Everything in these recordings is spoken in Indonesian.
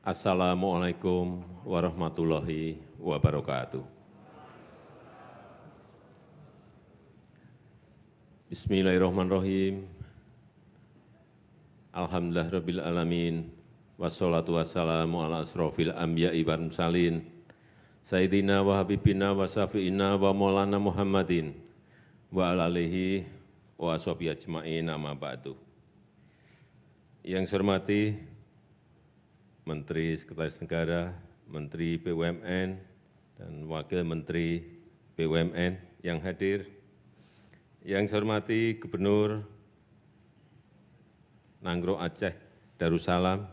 Assalamualaikum warahmatullahi wabarakatuh. Bismillahirrahmanirrahim. Alhamdulillahirabbil alamin. Wassalatu wassalamu ala asrofil anbiya'i wal mursalin. Sayyidina wa habibina wa syafi'ina wa maulana Muhammadin wa ala alihi wa ashabihi ajma'in amma ba'du. Yang saya hormati Menteri Sekretaris Negara, Menteri BUMN, dan Wakil Menteri BUMN yang hadir. Yang saya hormati Gubernur Nanggro Aceh Darussalam,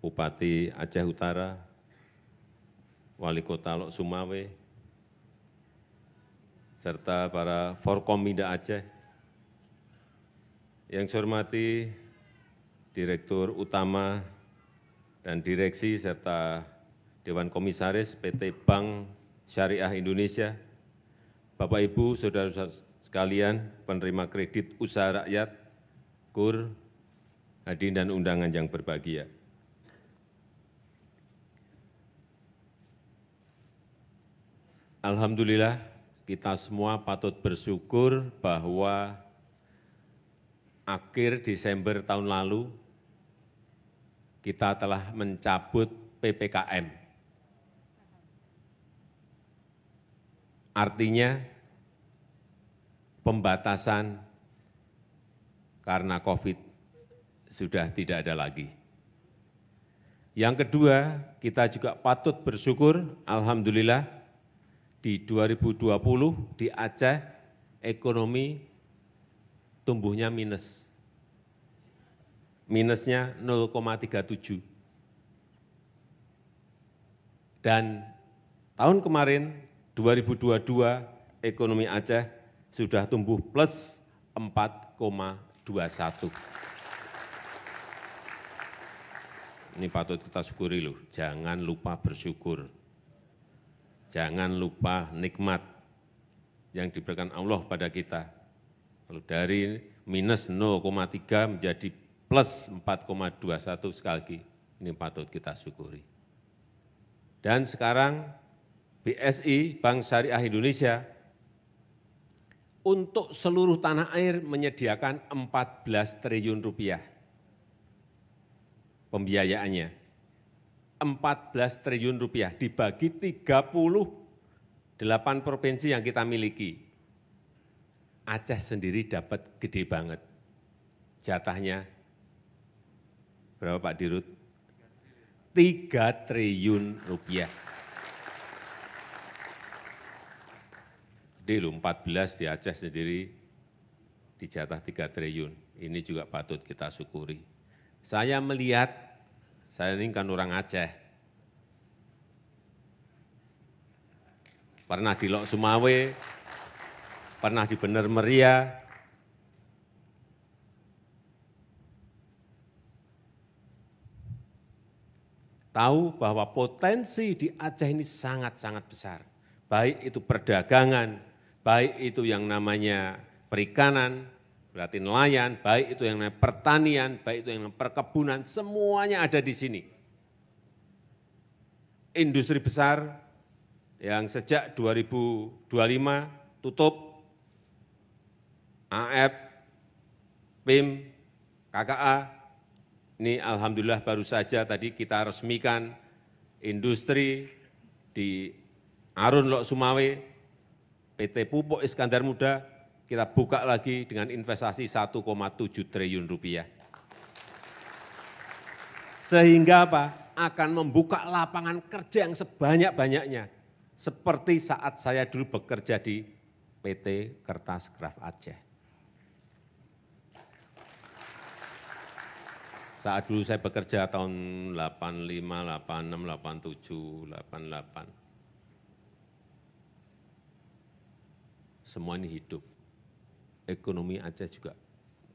Bupati Aceh Utara, Wali Kota Lok Sumawe, serta para Forkominda Aceh. Yang saya hormati Direktur Utama dan Direksi serta Dewan Komisaris PT Bank Syariah Indonesia, Bapak Ibu, Saudara-saudara sekalian, penerima kredit usaha rakyat, KUR, hadirin dan undangan yang berbahagia. Alhamdulillah, kita semua patut bersyukur bahwa akhir Desember tahun lalu, kita telah mencabut PPKM. Artinya, pembatasan karena COVID sudah tidak ada lagi. Yang kedua, kita juga patut bersyukur, alhamdulillah, di 2020 di Aceh ekonomi tumbuhnya minus. Minusnya 0,37. Dan tahun kemarin 2022 ekonomi Aceh sudah tumbuh plus 4,21. Ini patut kita syukuri loh, jangan lupa bersyukur. Jangan lupa nikmat yang diberikan Allah pada kita. Kalau dari minus 0,3 menjadi plus 4,21 sekali lagi, ini patut kita syukuri. Dan sekarang BSI, Bank Syariah Indonesia, untuk seluruh tanah air menyediakan 14 triliun rupiah pembiayaannya. 14 triliun rupiah dibagi 38 provinsi yang kita miliki. Aceh sendiri dapat gede banget. Jatahnya berapa Pak Dirut? 3 triliun rupiah. Gede loh, 14 di Aceh sendiri dijatah 3 triliun. Ini juga patut kita syukuri. Saya melihat, saya ini kan orang Aceh. Pernah di Lok Sumawe, pernah di Bener Meriah, tahu bahwa potensi di Aceh ini sangat-sangat besar. Baik itu perdagangan, baik itu yang namanya perikanan, berarti nelayan, baik itu yang namanya pertanian, baik itu yang namanya perkebunan, semuanya ada di sini. Industri besar yang sejak 2025 tutup, AF, PIM, KKA, ini alhamdulillah baru saja tadi kita resmikan industri di Arun Lok Sumawe, PT Pupuk Iskandar Muda, kita buka lagi dengan investasi 1,7 triliun rupiah. Sehingga apa? Akan membuka lapangan kerja yang sebanyak-banyaknya. Seperti saat saya dulu bekerja di PT Kertas Kraft Aceh. Saat dulu saya bekerja tahun 85, 86, 87, 88. Semua ini hidup. Ekonomi Aceh juga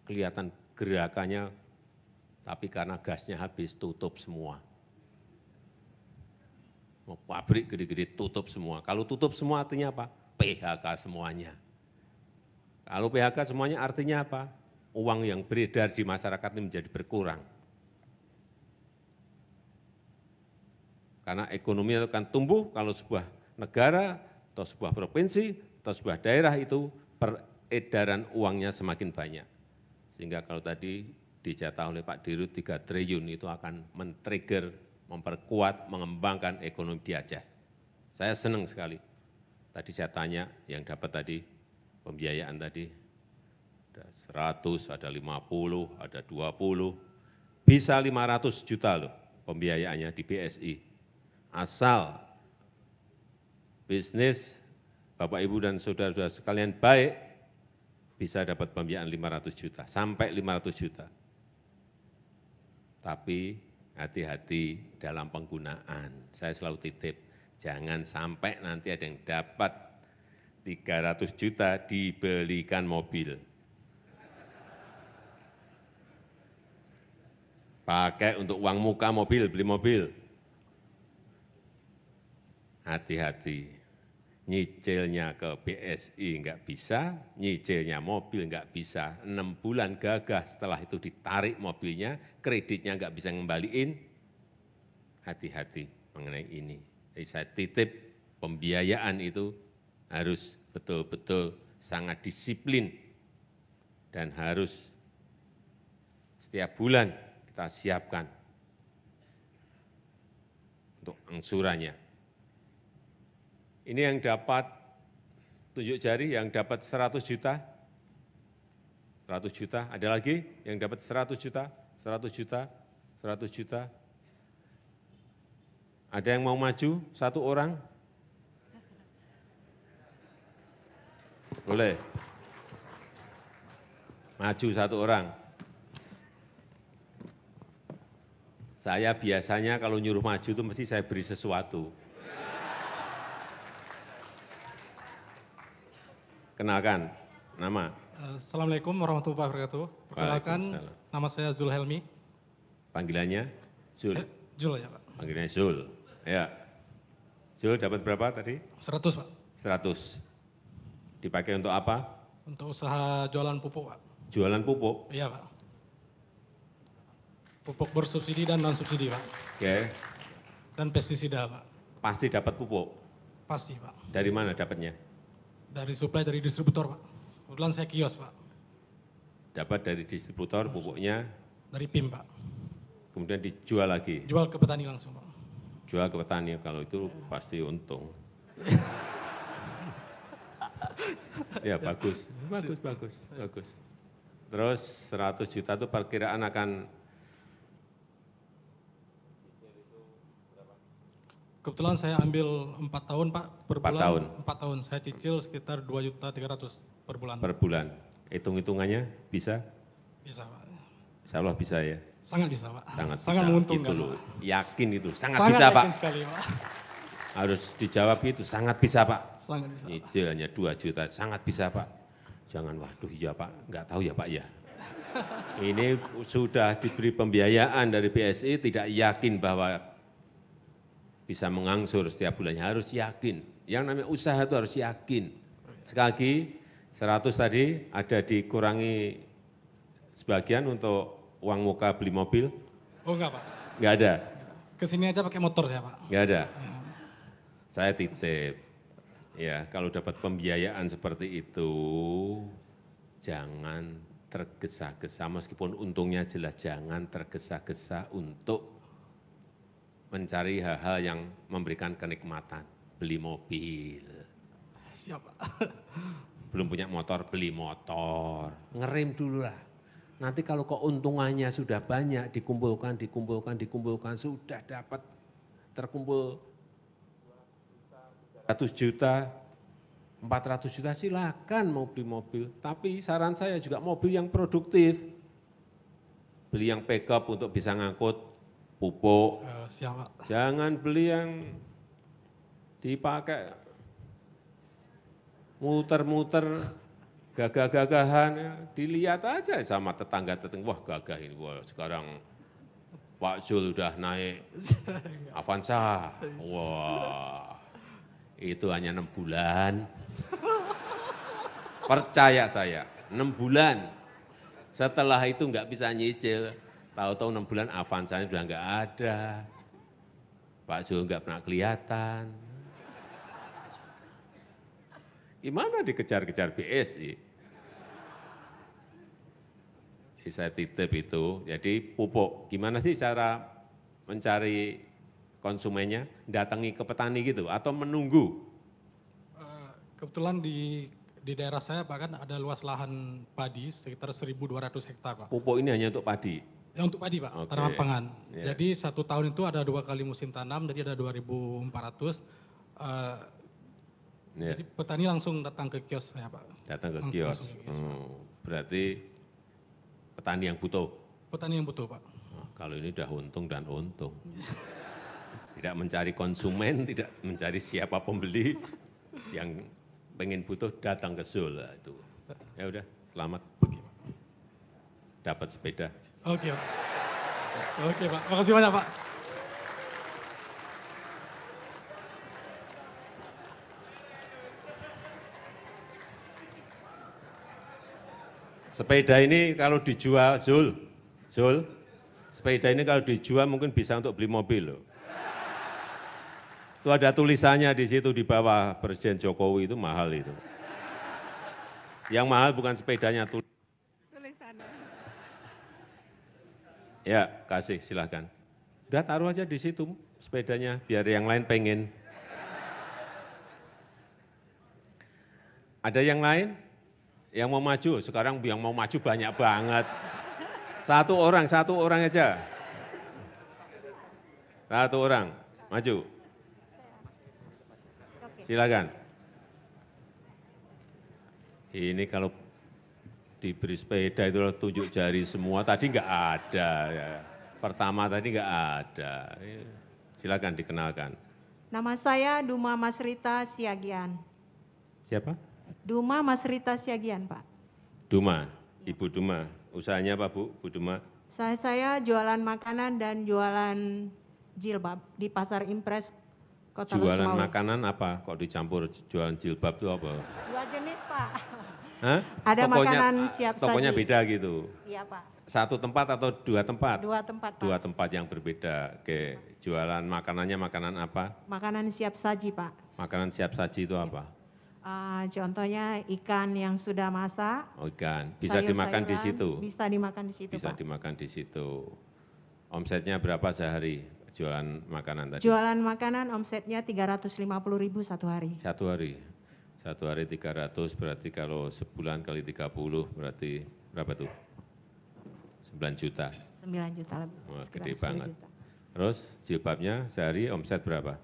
kelihatan gerakannya, tapi karena gasnya habis tutup semua. Pabrik gede-gede tutup semua. Kalau tutup semua artinya apa? PHK semuanya. Kalau PHK semuanya artinya apa? Uang yang beredar di masyarakat ini menjadi berkurang. Karena ekonomi akan tumbuh kalau sebuah negara atau sebuah provinsi atau sebuah daerah itu peredaran uangnya semakin banyak. Sehingga kalau tadi dijatah oleh Pak Dirut 3 triliun itu akan men-trigger, memperkuat, mengembangkan ekonomi di Aceh. Saya senang sekali. Tadi saya tanya yang dapat tadi, pembiayaan tadi, ada 100, ada 50, ada 20, bisa 500 juta loh pembiayaannya di BSI. Asal bisnis Bapak Ibu dan saudara-saudara sekalian baik, bisa dapat pembiayaan 500 juta, sampai 500 juta. Tapi hati-hati dalam penggunaan. Saya selalu titip, jangan sampai nanti ada yang dapat 300 juta dibelikan mobil. Pakai untuk uang muka mobil, beli mobil. Hati-hati, nyicilnya ke BSI enggak bisa, nyicilnya mobil enggak bisa. 6 bulan gagah setelah itu ditarik mobilnya, kreditnya enggak bisa ngembaliin. Hati-hati mengenai ini. Jadi saya titip pembiayaan itu harus betul-betul sangat disiplin dan harus setiap bulan kita siapkan untuk angsurannya. Ini yang dapat tunjuk jari, yang dapat 100 juta, 100 juta, ada lagi yang dapat 100 juta, 100 juta, 100 juta. Ada yang mau maju, 1 orang? Boleh? Maju 1 orang. Saya biasanya kalau nyuruh maju itu mesti saya beri sesuatu. Kenalkan, nama. Assalamualaikum warahmatullahi wabarakatuh. Perkenalkan, nama saya Zul Helmi. Panggilannya Zul? Zul ya Pak. Panggilannya Zul, ya. Zul dapat berapa tadi? 100 Pak. 100. Dipakai untuk apa? Untuk usaha jualan pupuk Pak. Jualan pupuk? Iya Pak. Pupuk bersubsidi dan non-subsidi Pak. Oke. Dan pestisida Pak. Pasti dapat pupuk? Pasti Pak. Dari mana dapatnya? Dari suplai dari distributor Pak. Kebetulan saya kios Pak. Dapat dari distributor pupuknya? Dari PIM Pak. Kemudian dijual lagi? Jual ke petani langsung Pak. Jual ke petani, kalau itu pasti untung. Ya bagus, bagus. Terus 100 juta itu perkiraan akan? Kebetulan saya ambil 4 tahun Pak, per 4 bulan. tahun? 4 tahun, saya cicil sekitar 2.300.000 per bulan. Per bulan, hitung-hitungannya bisa? Bisa Pak. Insya Allah bisa ya? Sangat bisa Pak. Sangat menguntungkan itu loh, Pak. yakin itu, sangat Sangat bisa Pak. yakin sekali Pak. Harus dijawab itu, sangat bisa Pak. Sangat bisa Pak. Nyicil hanya 2 juta, sangat bisa Pak. Jangan, waduh ya Pak, enggak tahu ya Pak ya. Ini sudah diberi pembiayaan dari BSI, tidak yakin bahwa bisa mengangsur setiap bulannya, harus yakin. Yang namanya usaha itu harus yakin. Sekali lagi, 100 tadi ada dikurangi sebagian untuk uang muka beli mobil? Oh enggak Pak. Enggak ada? Kesini aja pakai motor saya Pak. Enggak ada? Ya. Saya titip, ya kalau dapat pembiayaan seperti itu, jangan tergesa-gesa, meskipun untungnya jelas, jangan tergesa-gesa untuk mencari hal-hal yang memberikan kenikmatan. Beli mobil. Siap Pak. Belum punya motor, beli motor. Ngerem dulu lah. Nanti kalau keuntungannya sudah banyak, dikumpulkan, sudah dapat terkumpul 100 juta, 400 juta, silakan mau beli mobil. Tapi saran saya juga mobil yang produktif. Beli yang backup untuk bisa ngangkut pupuk. Siap Pak. Jangan beli yang dipakai muter-muter gagah-gagahan, dilihat aja sama tetangga-tetangga, wah gagah ini, wah sekarang Pak Zul udah naik Avanza, wah itu hanya 6 bulan, percaya saya 6 bulan, setelah itu nggak bisa nyicil, tahu-tahu 6 bulan Avanzanya udah nggak ada. Pak Zul nggak pernah kelihatan. Gimana dikejar-kejar BSI? Saya titip itu, jadi pupuk. Gimana sih cara mencari konsumennya? Datangi ke petani gitu atau menunggu? Kebetulan di daerah saya Pak kan ada luas lahan padi sekitar 1.200 hektar Pak. Pupuk ini hanya untuk padi? Ya untuk padi Pak, Oke. tanaman pangan. Ya. Jadi 1 tahun itu ada 2 kali musim tanam, jadi ada 2.400. Ya. Jadi petani langsung datang ke kios saya Pak. Datang ke kios. Berarti petani yang butuh? Petani yang butuh Pak. Oh, kalau ini udah untung dan untung. Tidak mencari konsumen, tidak mencari siapa pembeli, yang pengen butuh datang ke Zul. Itu. Ya udah, selamat. Dapat sepeda. Oke Pak. Oke Pak, makasih banyak Pak. Sepeda ini kalau dijual, Zul, sepeda ini kalau dijual mungkin bisa untuk beli mobil loh. Itu ada tulisannya di situ di bawah, Presiden Jokowi itu mahal itu. Yang mahal bukan sepedanya, tulisannya. Ya, kasih silahkan. Udah taruh aja di situ sepedanya, biar yang lain pengen. Ada yang lain? Yang mau maju, sekarang yang mau maju banyak banget. Satu orang aja. Satu orang, maju. Silakan. Ini kalau diberi sepeda itu tunjuk jari semua, tadi enggak ada. Ya. Pertama tadi enggak ada. Silakan dikenalkan. Nama saya Duma Masrita Siagian. Siapa? Duma Masrita Siagian, Pak. Duma, Ibu Duma. Usahanya apa Bu Duma? Saya jualan makanan dan jualan jilbab di Pasar Impres, Kota Jualan Losmawe. makanan apa? Kok dicampur jualan jilbab itu apa? 2 jenis, Pak. Hah? Ada makanan siap saji. Tokonya beda gitu? Iya, Pak. Satu tempat atau 2 tempat? 2 tempat, Pak. 2 tempat yang berbeda. Oke, jualan makanannya makanan apa? Makanan siap saji, Pak. Makanan siap saji itu apa? Contohnya ikan yang sudah masak. Oh, ikan. Bisa dimakan di situ? Bisa dimakan di situ, Bisa Pak. dimakan di situ. Omsetnya berapa sehari jualan makanan tadi? Jualan makanan omsetnya 350.000 satu hari. Satu hari? Satu hari 300 berarti kalau sebulan kali 30 berarti berapa tuh? 9 juta. 9 juta lebih. Wah, sekitar gede 10 banget. juta. Terus jilbabnya sehari omset berapa?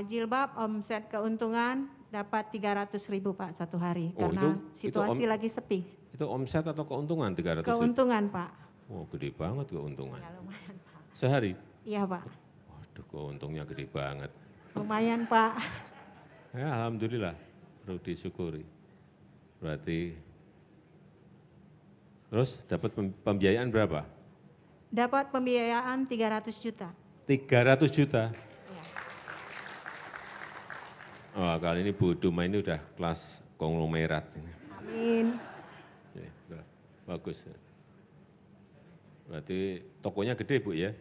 Jilbab omset keuntungan dapat 300.000 Pak satu hari Oh, karena itu situasi lagi sepi. Itu omset atau keuntungan 300 ribu? Keuntungan Pak. Oh, gede banget keuntungan. Ya lumayan Pak. Sehari? Iya Pak. Waduh, keuntungnya gede banget. Lumayan Pak. Ya, alhamdulillah, perlu disyukuri. Berarti, terus dapat pembiayaan berapa? Dapat pembiayaan 300 juta. 300 juta? Iya. Oh, kali ini Bu Duma ini udah kelas konglomerat. Amin. Ya, udah, bagus. Berarti tokonya gede Bu ya?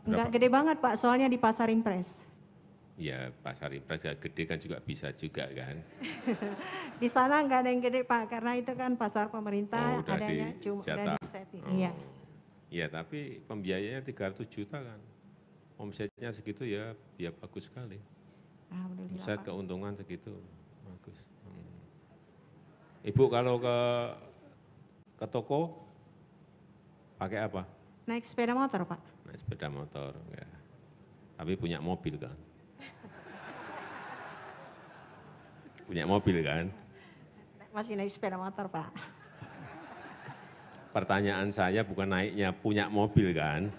Enggak gede banget Pak, soalnya di Pasar Impres. Ya, pasar impres ya gede kan juga bisa juga kan. Di sana enggak ada yang gede Pak, karena itu kan pasar pemerintah, udah adanya cuma dicetak. udah di-setting. Oh. Iya. Ya, tapi pembiayaannya 300 juta kan. Omsetnya segitu ya bagus sekali. Alhamdulillah Omset Pak. keuntungan segitu, bagus. Ibu kalau ke toko pakai apa? Naik sepeda motor Pak. Naik sepeda motor, ya. Tapi punya mobil kan? Punya mobil kan? Masih naik sepeda motor Pak. Pertanyaan saya bukan naiknya, punya mobil kan?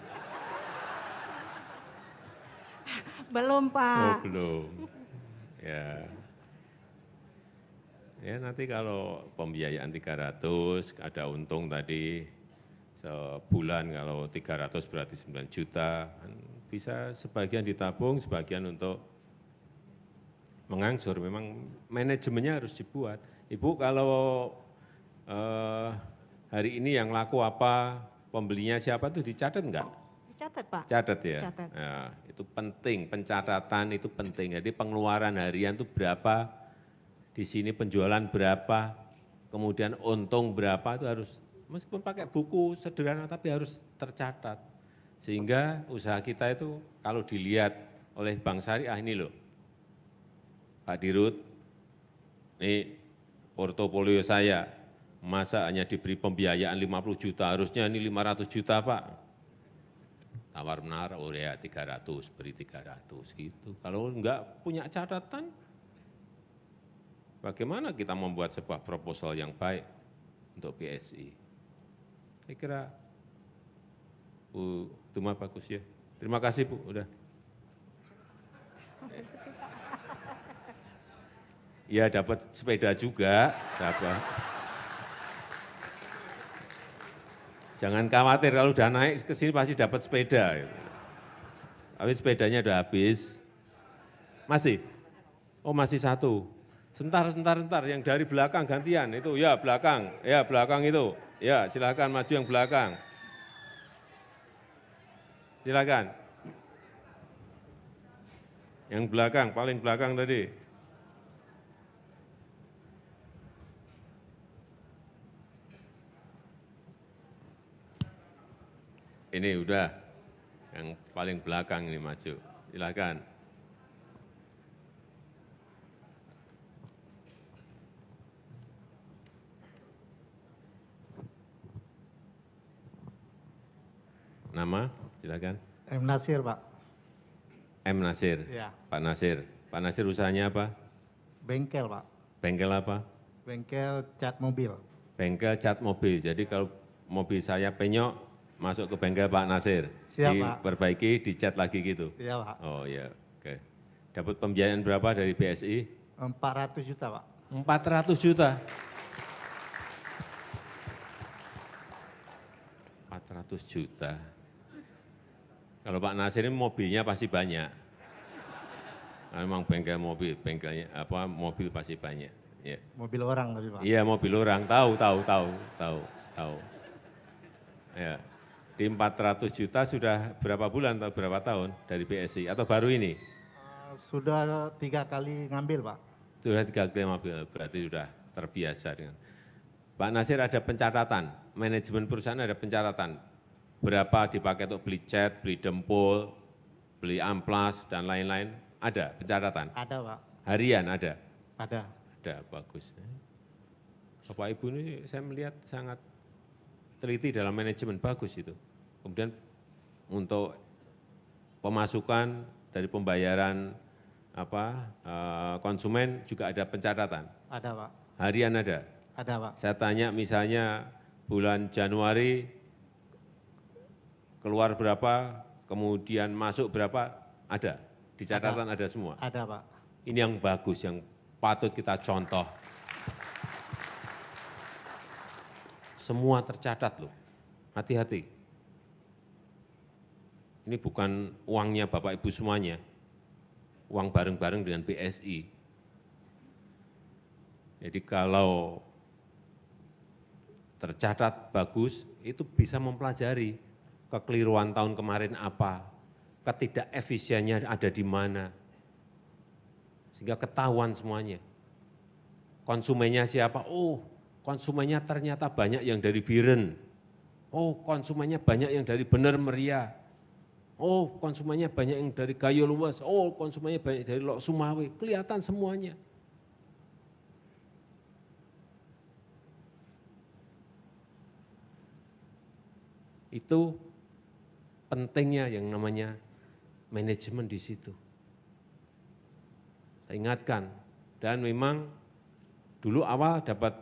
Belum Oh, Pak. belum. Ya. Ya nanti kalau pembiayaan 300, ada untung tadi sebulan kalau 300 berarti 9 juta. Bisa sebagian ditabung, sebagian untuk mengangsur. Memang manajemennya harus dibuat. Ibu kalau hari ini yang laku apa, pembelinya siapa tuh dicatat enggak? Dicatat Catat, Pak. Catat ya. Catat. Nah, itu penting, pencatatan itu penting. Jadi pengeluaran harian itu berapa, di sini penjualan berapa, kemudian untung berapa itu harus, meskipun pakai buku sederhana tapi harus tercatat. Sehingga usaha kita itu kalau dilihat oleh Bank Syariah ini loh, Pak Dirut, ini portofolio saya, masa hanya diberi pembiayaan 50 juta, harusnya ini 500 juta Pak. Tawar menawar, oh ya 300, beri 300 gitu. Kalau enggak punya catatan, bagaimana kita membuat sebuah proposal yang baik untuk BSI? Saya kira Bu Tuma bagus ya. Terima kasih Bu, udah. Ya dapat sepeda juga, dapat. Jangan khawatir kalau udah naik ke sini pasti dapat sepeda. Tapi sepedanya udah habis. Masih? Oh masih satu. Sebentar, yang dari belakang gantian itu, ya belakang itu. Ya silakan maju yang belakang. Silakan. Yang belakang, paling belakang tadi. Ini udah, yang paling belakang ini maju. Silakan. Nama, silakan. M. Nasir, Pak. M. Nasir. Ya. Pak Nasir. Pak Nasir usahanya apa? Bengkel, Pak. Bengkel apa? Bengkel cat mobil. Bengkel cat mobil. Jadi kalau mobil saya penyok, masuk ke bengkel Pak Nasir. Siap, Pak. Diperbaiki, dicat lagi gitu. Iya, Pak. Oh iya, oke. Dapat pembiayaan berapa dari BSI? 400 juta, Pak. 400 juta. 400 juta. Kalau Pak Nasir ini mobilnya pasti banyak. Karena memang bengkel mobil, bengkelnya apa mobil pasti banyak. Ya. Mobil orang tapi, Pak. Iya mobil orang, tahu. Ya. Di 400 juta sudah berapa bulan atau berapa tahun dari BSI atau baru ini? Sudah 3 kali ngambil, Pak. Sudah 3 kali ngambil, berarti sudah terbiasa dengan. Pak Nasir ada pencatatan, manajemen perusahaan ada pencatatan. Berapa dipakai untuk beli cat, beli dempul, beli amplas, dan lain-lain. Ada pencatatan? Ada, Pak. Harian ada? Ada. Ada, bagus. Bapak Ibu ini saya melihat sangat teliti dalam manajemen, bagus itu. Kemudian untuk pemasukan dari pembayaran konsumen juga ada pencatatan. Ada, Pak. Harian ada? Ada, Pak. Saya tanya misalnya bulan Januari keluar berapa, kemudian masuk berapa, ada. Di catatan ada semua. Ada, Pak. Ini yang bagus, yang patut kita contoh. Semua tercatat loh, hati-hati. Ini bukan uangnya Bapak Ibu semuanya, uang bareng-bareng dengan BSI. Jadi kalau tercatat bagus, itu bisa mempelajari kekeliruan tahun kemarin apa, ketidakefisiennya ada di mana, sehingga ketahuan semuanya. Konsumennya siapa? Oh, konsumennya ternyata banyak yang dari Biren. Oh, konsumennya banyak yang dari Bener Meriah. Oh, konsumennya banyak yang dari Gayo Luwes. Oh, konsumennya banyak dari Lok Sumawe. Kelihatan semuanya. Itu pentingnya yang namanya manajemen di situ. Saya ingatkan, dan memang dulu awal dapat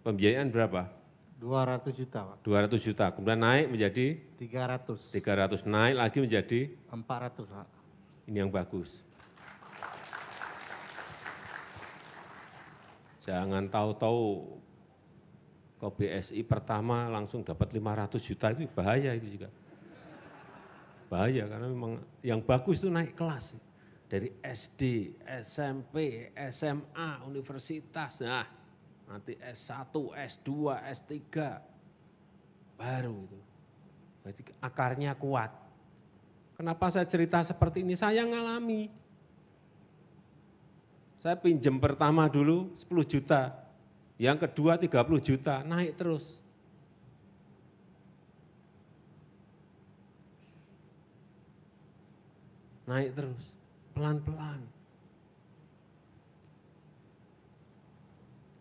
pembiayaan berapa? 200 juta, Pak. 200 juta, kemudian naik menjadi 300. 300, naik lagi menjadi 400, Pak. ini yang bagus. Jangan tahu-tahu ke BSI pertama langsung dapat 500 juta, itu bahaya itu juga. Bahaya karena memang yang bagus itu naik kelas. Dari SD, SMP, SMA, universitas, nah nanti S1, S2, S3, baru itu. Berarti akarnya kuat. Kenapa saya cerita seperti ini? Saya ngalami. Saya pinjam pertama dulu 10 juta, yang kedua 30 juta, naik terus. Naik terus, pelan-pelan.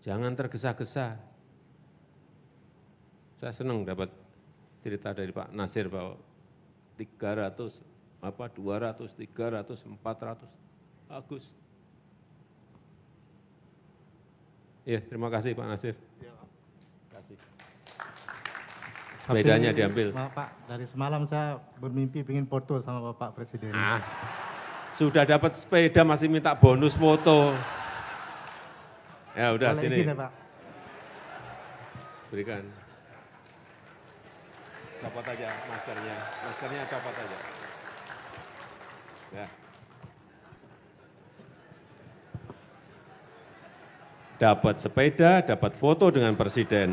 Jangan tergesa-gesa. Saya senang dapat cerita dari Pak Nasir bahwa 300, 200, 300, 400, bagus. Ya, terima kasih Pak Nasir. Terima kasih. Sepedanya diambil. Pak, dari semalam saya bermimpi ingin foto sama Bapak Presiden. Sudah dapat sepeda masih minta bonus foto. Ya udah Boleh sini. izin ya, Pak? Berikan. Copot aja maskernya. Maskernya copot aja. Ya. Dapat sepeda, dapat foto dengan Presiden.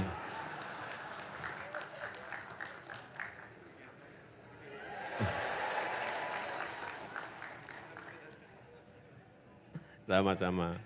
Sama-sama.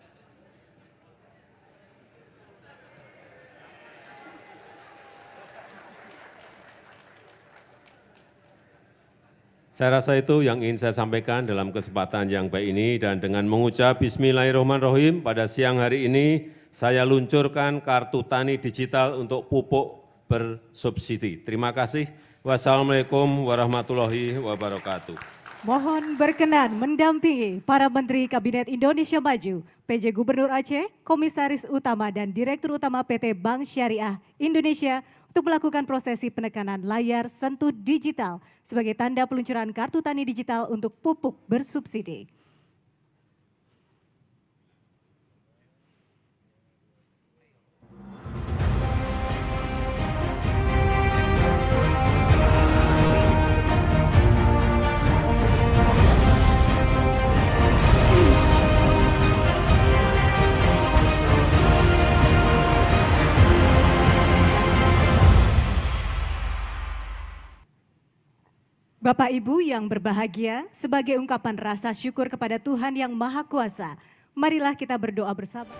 Saya rasa itu yang ingin saya sampaikan dalam kesempatan yang baik ini, dan dengan mengucap Bismillahirrahmanirrahim pada siang hari ini saya luncurkan kartu tani digital untuk pupuk bersubsidi. Terima kasih. Wassalamualaikum warahmatullahi wabarakatuh. Mohon berkenan mendampingi para Menteri Kabinet Indonesia Maju, PJ Gubernur Aceh, Komisaris Utama dan Direktur Utama PT Bank Syariah Indonesia untuk melakukan prosesi penekanan layar sentuh digital sebagai tanda peluncuran kartu tani digital untuk pupuk bersubsidi. Bapak Ibu yang berbahagia, sebagai ungkapan rasa syukur kepada Tuhan yang Maha Kuasa, marilah kita berdoa bersama.